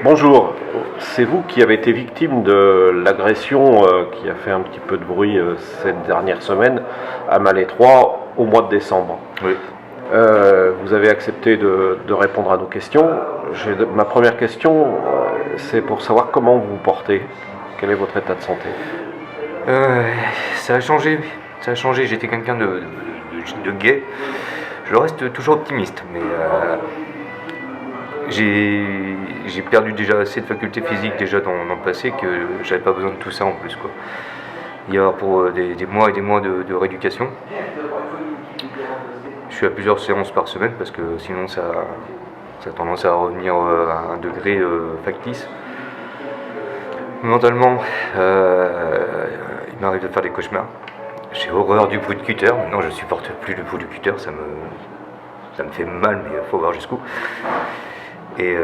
Bonjour, c'est vous qui avez été victime de l'agression qui a fait un petit peu de bruit cette dernière semaine à Malétroit au mois de décembre. Oui. Vous avez accepté de répondre à nos questions. Ma première question, c'est pour savoir comment vous vous portez. Quel est votre état de santé? Ça a changé. J'étais quelqu'un de gai. Je reste toujours optimiste, mais j'ai perdu déjà assez de facultés physiques déjà dans le passé que j'avais pas besoin de tout ça en plus, quoi. Il y a pour des mois et des mois de rééducation. Je suis à plusieurs séances par semaine parce que sinon ça a tendance à revenir à un degré factice. Mentalement, il m'arrive de faire des cauchemars. J'ai horreur du bruit de cutter. Maintenant, je supporte plus le bruit du cutter. Ça me fait mal, mais il faut voir jusqu'où. Et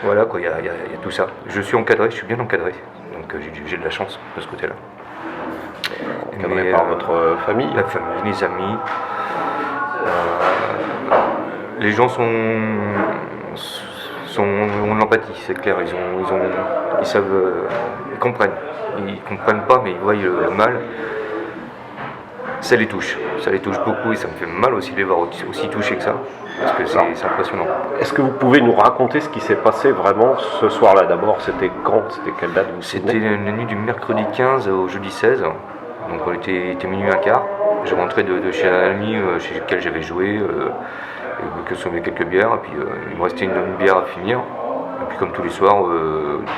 voilà, quoi, il y a tout ça. Je suis encadré, je suis bien encadré. Donc j'ai de la chance de ce côté-là. Encadré par votre famille? La famille, les amis. Les gens ont de l'empathie, c'est clair. Ils savent, ils comprennent. Ils comprennent pas, mais ils voient le mal. Ça les touche beaucoup et ça me fait mal aussi de les voir aussi touchés que ça, parce que c'est impressionnant. Est-ce que vous pouvez nous raconter ce qui s'est passé vraiment ce soir-là? D'abord, c'était quand? C'était quelle date? C'était la nuit du mercredi 15 au jeudi 16, donc on était minuit un quart. Je rentrais de chez un ami chez lequel j'avais joué, et consommé quelques bières, et puis il me restait une bière à finir. Et puis comme tous les soirs,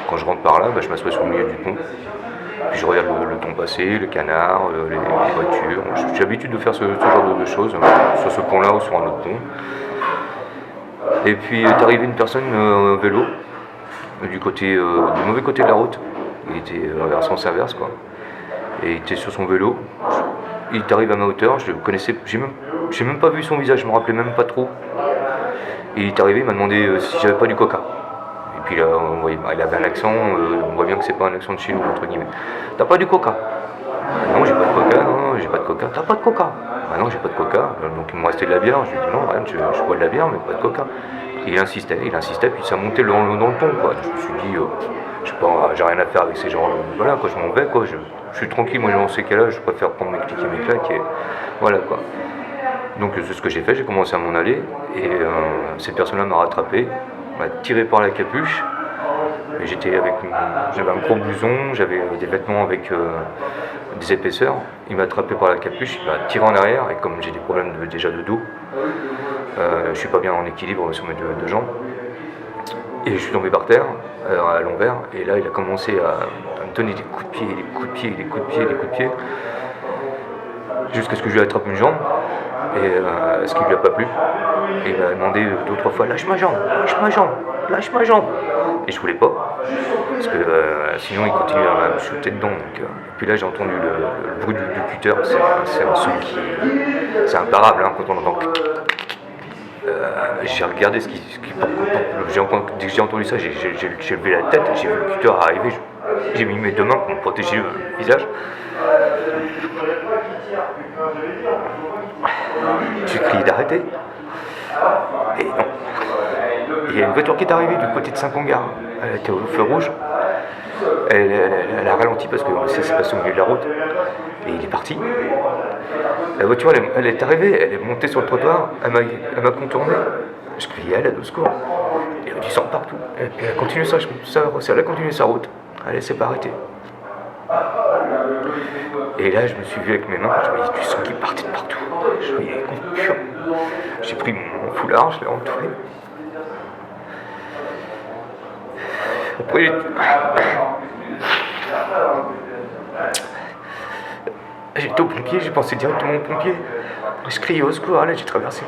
quand je rentre par là, je m'assois sur le milieu du pont. Puis je regarde le temps passer, le canard, les voitures. J'ai l'habitude de faire ce genre de choses, sur ce pont-là ou sur un autre pont. Et puis est arrivée une personne vélo, du mauvais côté de la route. Il était à sens inverse, quoi. Et il était sur son vélo. Il est arrivé à ma hauteur, je le connaissais, j'ai même pas vu son visage, je me rappelais même pas trop. Et il est arrivé, il m'a demandé si j'avais pas du coca. Et puis là, il avait un accent, on voit bien que c'est pas un accent de chez nous, entre guillemets. T'as pas du coca? Non, j'ai pas de coca, non, j'ai pas de coca. T'as pas de coca? Ah non, j'ai pas de coca. Donc il me restait de la bière, je lui ai dit non, rien, je bois de la bière, mais pas de coca. Et il insistait, puis ça montait dans le ton, quoi. Je me suis dit, je sais pas, j'ai rien à faire avec ces gens, voilà, quoi, je m'en vais, quoi. Je suis tranquille, moi j'en sais quel âge, je préfère prendre mes clics et mes claques, et voilà, quoi. Donc c'est ce que j'ai fait, j'ai commencé à m'en aller, et cette personne-là m'a rattrapé, m'a tiré par la capuche. J'avais un gros blouson, j'avais des vêtements avec des épaisseurs. Il m'a attrapé par la capuche, il m'a tiré en arrière, et comme j'ai des problèmes déjà de dos, je suis pas bien en équilibre sur mes deux jambes, et je suis tombé par terre à l'envers, et là il a commencé à me donner des coups de pied, des coups de pied, des coups de pied, des coups de pied, jusqu'à ce que je lui attrape une jambe, et ce qui lui a pas plu. Et il m'a demandé 2 ou 3 fois, lâche ma jambe, lâche ma jambe, lâche ma jambe. Et je voulais pas, parce que sinon il continue à me shooter dedans. Donc, puis là j'ai entendu le bruit du cutter, c'est un son c'est imparable, hein, quand on entend. J'ai regardé ce qui dès que j'ai entendu ça, j'ai levé la tête, j'ai vu le cutter arriver, j'ai mis mes 2 mains pour me protéger le visage. J'ai crié d'arrêter. Et non. Il y a une voiture qui est arrivée du côté de Saint-Congar. Elle était au feu rouge. Elle a ralenti parce que ça s'est passé au milieu de la route. Et il est parti. La voiture, elle est arrivée, elle est montée sur le trottoir, elle m'a contourné. Je criais à l'aide, au secours. Il y avait du sang partout. Et puis elle a continué sa route. Elle s'est pas arrêtée. Et là, je me suis vu avec mes mains, je voyais du sang qui partait de partout. Je voyais les coupures. J'ai pris mon foulard, je l'ai entouré. Après, j'étais au pompier, j'ai pensé directement au pompier. Je criais au secours à l'aide, j'ai traversé.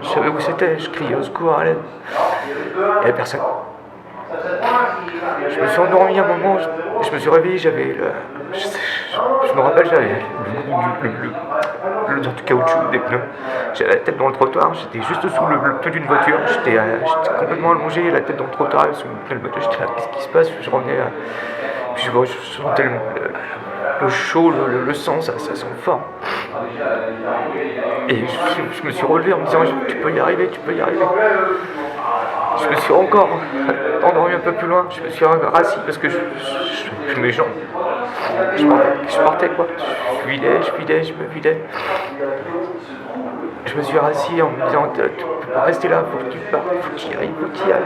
Je savais où c'était, je criais au secours à l'aide. Il n'y avait personne. Je me suis endormi un moment, je me suis réveillé, je me rappelle, j'avais l'odeur du caoutchouc des pneus. J'avais la tête dans le trottoir, j'étais juste sous le pneu d'une voiture, j'étais complètement allongé, la tête dans le trottoir, sous le pneu de voiture, j'étais là, qu'est-ce qui se passe? Je revenais, puis je sentais le chaud, le sang, ça sent fort. Et je me suis relevé en me disant, tu peux y arriver, tu peux y arriver. Je me suis encore endormi un peu plus loin, je me suis rassis parce que mes jambes, je partais quoi, je me vidais. Je me suis rassis en me disant, tu peux pas rester là, faut que tu partes, faut que tu y ailles, faut que tu y ailles.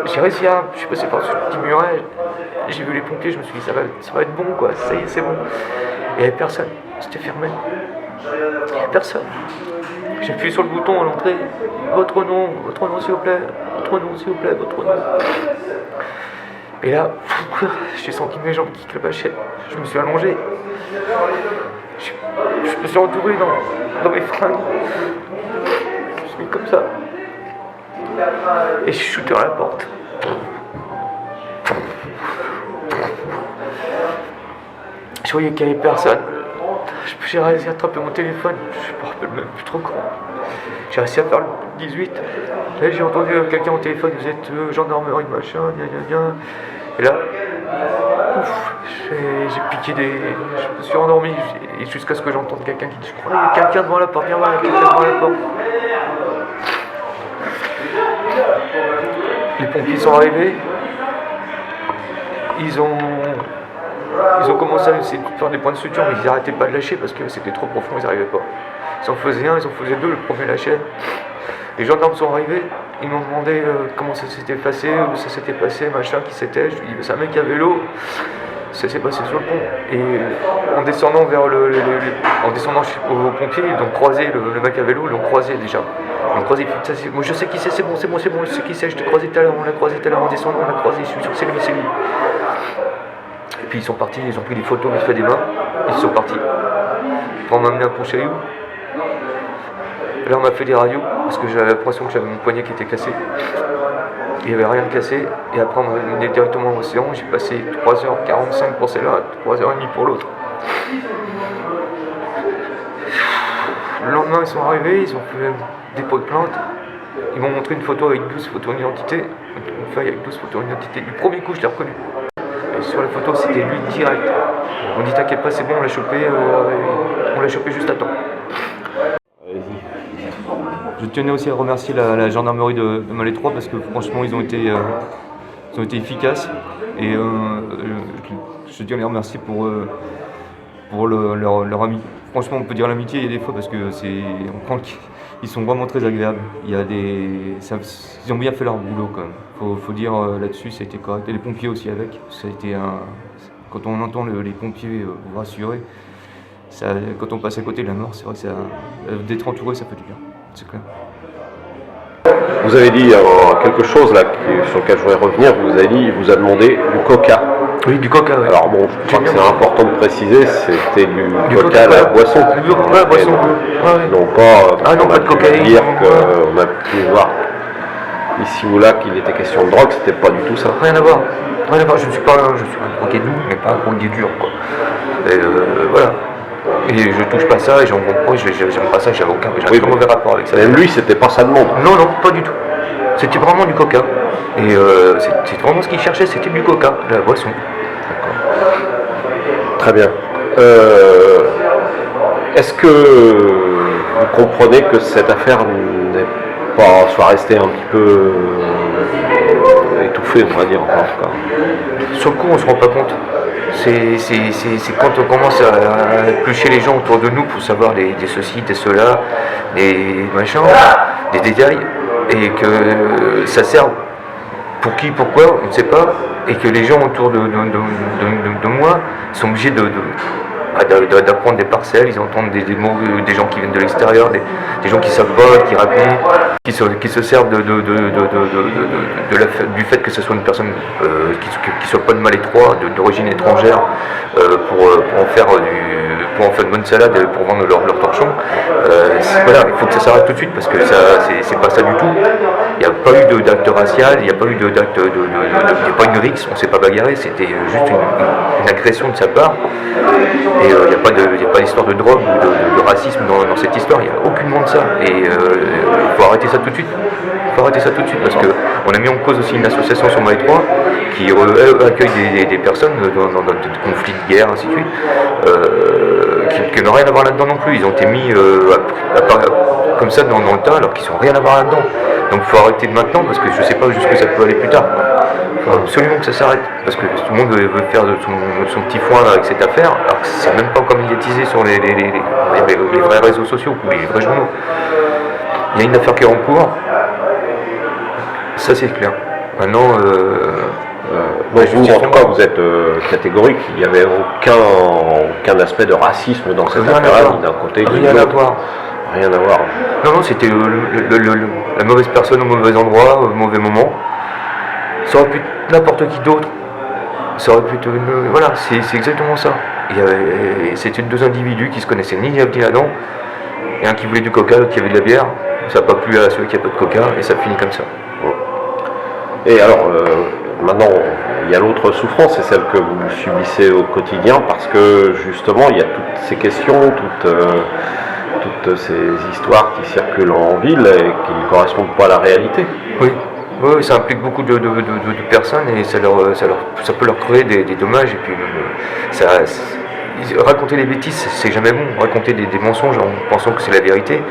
J'ai réussi je suis passé par ce petit muret, j'ai vu les pompiers, je me suis dit ça va être bon quoi, ça y est c'est bon. Il n'y avait personne, c'était fermé. Il n'y avait personne. J'ai appuyé sur le bouton à l'entrée, votre nom s'il vous plaît, votre nom s'il vous plaît, votre nom. Et là, j'ai senti mes jambes qui clopachaient, je me suis allongé. Je me suis entouré dans mes fringues. Je me suis mis comme ça. Et je suis shooté à la porte. Je voyais qu'il n'y avait personne. J'ai réussi à attraper mon téléphone. Je me rappelle même plus trop comment. J'ai réussi à faire le 18. Là j'ai entendu quelqu'un au téléphone, vous êtes gendarmerie machin, gna. Et là, j'ai piqué je me suis endormi jusqu'à ce que j'entende quelqu'un qui dit je crois qu'il y a quelqu'un devant la porte, viens voir, il y a quelqu'un devant la porte. Les pompiers sont arrivés, ils ont commencé à essayer de faire des points de suture, mais ils n'arrêtaient pas de lâcher parce que c'était trop profond, ils n'arrivaient pas. Ils en faisaient un, ils en faisaient deux, le premier lâchait. Les gendarmes sont arrivés, ils m'ont demandé comment ça s'était passé, où ça s'était passé, machin, qui c'était. Je lui ai dit, c'est un mec à vélo, ça s'est passé sur le pont. Et en descendant en descendant aux pompiers, ils ont croisé le mec à vélo, ils l'ont croisé déjà. Ils l'ont croisé, moi je sais qui c'est, c'est bon, je sais qui c'est, je t'ai croisé tout à l'heure, on l'a croisé tout à l'heure en descendant, on l'a croisé, je suis sûr que c'est lui. Et puis ils sont partis, ils ont pris des photos vite fait des mains, ils sont partis. On m'a amené un Pontchaillou. Là on m'a fait des radios parce que j'avais l'impression que j'avais mon poignet qui était cassé. Il n'y avait rien de cassé. Et après on m'a amené directement à l'océan. J'ai passé 3h45 pour celle-là, 3h30 pour l'autre. Le lendemain ils sont arrivés, ils ont fait dépôt de plainte. Ils m'ont montré une photo avec 12 photos d'identité. Une feuille avec 12 photos d'identité. Du premier coup je l'ai reconnu. Et sur la photo c'était lui direct. On dit t'inquiète pas c'est bon, on l'a chopé juste à temps. Je tenais aussi à remercier la gendarmerie de Malais 3 parce que franchement ils ont été efficaces et je tiens à les remercier pour leur ami. Franchement on peut dire l'amitié il y a des fois parce que on prend qu'ils sont vraiment très agréables. Ils ont bien fait leur boulot quand même. Faut dire là-dessus ça a été correct. Et les pompiers aussi avec. Ça a été quand on entend les pompiers vous rassurer, quand on passe à côté de la mort, c'est vrai que d'être entouré ça fait du bien. C'est clair. Vous avez dit quelque chose là sur lequel je voudrais revenir. Vous avez dit, il vous a demandé du coca. Oui, du coca. Ouais. Alors bon, je crois que c'est important de préciser, c'était du coca à la boisson. Ouais, boisson. Non pas. Non, pas de cocaïne. Dire qu'on a pu voir ici ou là qu'il était question de drogue, c'était pas du tout ça. Rien à voir. Je suis pas un drogué doux, mais pas un drogué dur quoi. Et voilà. Et je touche pas ça, et j'en comprends, j'aime pas ça, j'avais un mauvais rapport avec ça. Même lui, c'était pas ça de monde. Non, pas du tout. C'était vraiment du coca. Et c'est vraiment ce qu'il cherchait, c'était du coca, de la boisson. D'accord. Très bien. Est-ce que vous comprenez que cette affaire soit restée un petit peu étouffée, on va dire, en tout cas? Sur le coup, on se rend pas compte. C'est quand on commence à éplucher les gens autour de nous pour savoir des ceci, des cela, des machins, des détails, et que ça sert pour qui, pourquoi, on ne sait pas, et que les gens autour de moi sont obligés d'apprendre des parcelles, ils entendent des mots, des gens qui viennent de l'extérieur, des gens qui savent pas, qui racontent, qui se servent du fait que ce soit une personne qui soit pas de Malais 3, d'origine étrangère, pour en faire une bonne salade et pour vendre leur torchon. Voilà, il faut que ça s'arrête tout de suite parce que c'est pas ça du tout. Il n'y a pas eu d'acte racial, il n'y a pas eu d'acte il n'y a pas une rixe, on s'est pas bagarré, c'était juste une agression de sa part. Et il n'y a pas d'histoire de drogue ou de racisme dans cette histoire, il n'y a aucunement de ça. Et il faut arrêter ça tout de suite. Parce qu'on a mis en cause aussi une association sur Malais 3 qui accueille des personnes dans des conflits de guerre, ainsi de suite, qui n'ont rien à voir là-dedans non plus. Ils ont été mis comme ça dans le tas alors qu'ils n'ont rien à voir là-dedans. Donc il faut arrêter de maintenant parce que je ne sais pas jusqu'où ça peut aller plus tard. Il faut absolument que ça s'arrête parce que tout le monde veut faire de son petit foin avec cette affaire alors que c'est même pas encore médiatisé sur les vrais réseaux sociaux ou les vrais journaux. Il y a une affaire qui est en cours, ça c'est clair. Maintenant, vous, en tout cas, vous êtes catégorique, il n'y avait aucun aspect de racisme dans cette affaire-là, ni d'un côté ni de l'autre. Rien à voir. Non, c'était la mauvaise personne au mauvais endroit, au mauvais moment. Ça aurait pu être n'importe qui d'autre. Ça aurait pu être voilà, c'est exactement ça. C'était deux individus qui se connaissaient ni ni Adam, et un qui voulait du coca, l'autre qui avait de la bière. Ça n'a pas plu à celui qui a pas de coca, et ça finit comme ça. Et alors, maintenant, il y a l'autre souffrance, c'est celle que vous subissez au quotidien, parce que justement, il y a toutes ces questions, toutes ces histoires qui circulent en ville et qui ne correspondent pas à la réalité. Oui, ça implique beaucoup de personnes et ça peut leur créer des dommages. Et puis, raconter des bêtises, c'est jamais bon. Raconter des mensonges en pensant que c'est la vérité,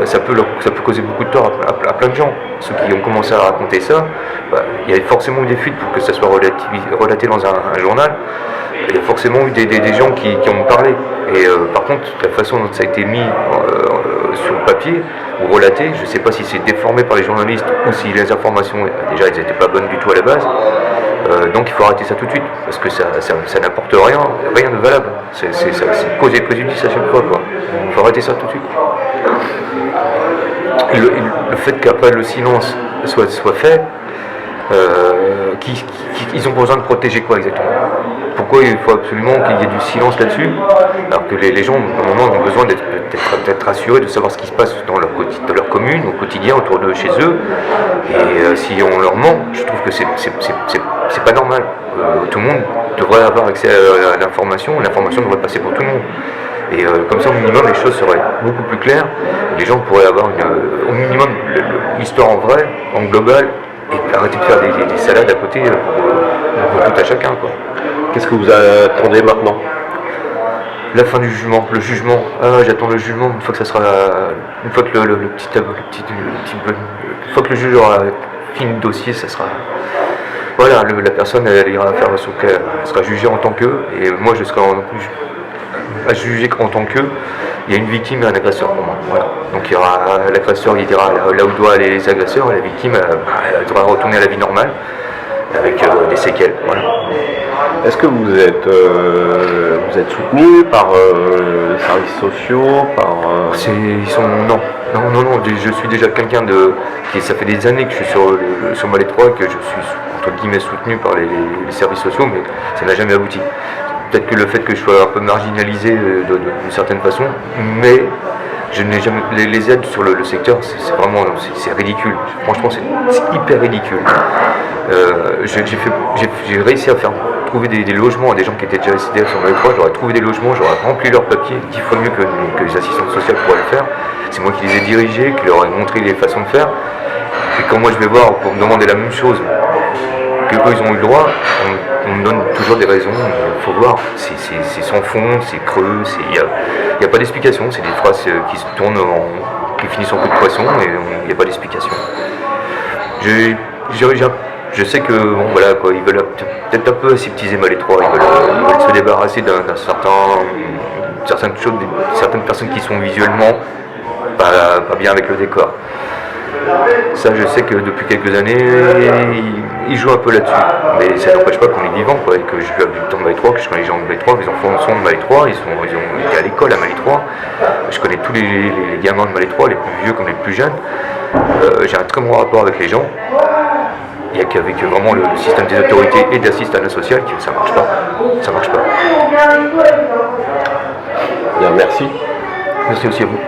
ça peut causer beaucoup de tort à plein de gens. Ceux qui ont commencé à raconter ça, il y a forcément eu des fuites pour que ça soit relaté dans un journal. Il y a forcément eu des gens qui ont parlé. Et par contre, la façon dont ça a été mis sur le papier ou relaté, je ne sais pas si c'est déformé par les journalistes ou si les informations, déjà, elles n'étaient pas bonnes du tout à la base. Donc il faut arrêter ça tout de suite, parce que ça n'apporte rien de valable. C'est cause et préjudice à chaque fois. Il faut arrêter ça tout de suite. Le fait qu'après le silence soit fait, ils ont besoin de protéger quoi exactement? Pourquoi il faut absolument qu'il y ait du silence là-dessus, alors que les gens normalement ont besoin d'être rassurés, de savoir ce qui se passe dans leur commune, au quotidien, autour de chez eux. Et si on leur ment, je trouve que c'est pas normal. Tout le monde devrait avoir accès à l'information devrait passer pour tout le monde. Et comme ça, au minimum, les choses seraient beaucoup plus claires. Les gens pourraient avoir au minimum l'histoire en vrai, en global, et arrêter de faire des salades à côté pour tout à chacun, quoi. Qu'est-ce que vous attendez maintenant? La fin du jugement, le jugement. J'attends le jugement une fois que ça sera, une fois que une fois que le juge aura fini le dossier, ça sera. Voilà, la personne elle ira faire son cas, elle sera jugée en tant qu'eux, et moi je serai à juger en tant qu'eux. Il y a une victime et un agresseur pour moi. Voilà. Donc il y aura l'agresseur, il dira là où doit aller les agresseurs, et la victime elle devra retourner à la vie normale avec des séquelles. Voilà. Est-ce que vous êtes soutenu par les services sociaux, Non, je suis déjà quelqu'un ça fait des années que je suis sur Malais 3, que je suis entre guillemets soutenu par les services sociaux, mais ça n'a jamais abouti. Peut-être que le fait que je sois un peu marginalisé d'une certaine façon, mais je n'ai jamais. Les aides sur le secteur, c'est vraiment c'est ridicule. Franchement, c'est hyper ridicule. J'ai réussi à faire trouver des logements à des gens qui étaient déjà SDF sur Malais 3. J'aurais trouvé des logements, j'aurais rempli leurs papiers 10 fois mieux que les assistantes sociales pourraient le faire. C'est moi qui les ai dirigés, qui leur ai montré les façons de faire. Et quand moi je vais voir pour me demander la même chose que eux ils ont eu le droit, on me donne toujours des raisons. Il faut voir, c'est sans fond, c'est creux, il n'y a pas d'explication. C'est des phrases qui se tournent, qui finissent en coup de poisson et il n'y a pas d'explication. Je sais que bon voilà quoi, ils veulent peut-être un peu aseptiser Malais 3, ils veulent se débarrasser certaines personnes qui sont visuellement pas bien avec le décor. Ça, je sais que depuis quelques années, ils jouent un peu là-dessus. Mais ça n'empêche pas qu'on est vivant, quoi, et que je suis habitant de Malais 3, que je connais les gens de Malais 3, les enfants sont de Malais 3, ils ont été à l'école à Malais 3. Je connais tous les gamins de Malais 3, les plus vieux comme les plus jeunes. J'ai un très bon rapport avec les gens. Il n'y a qu'avec vraiment le système des autorités et d'assistanat social que ça marche pas. Ça marche pas. Bien, merci. Merci aussi à vous.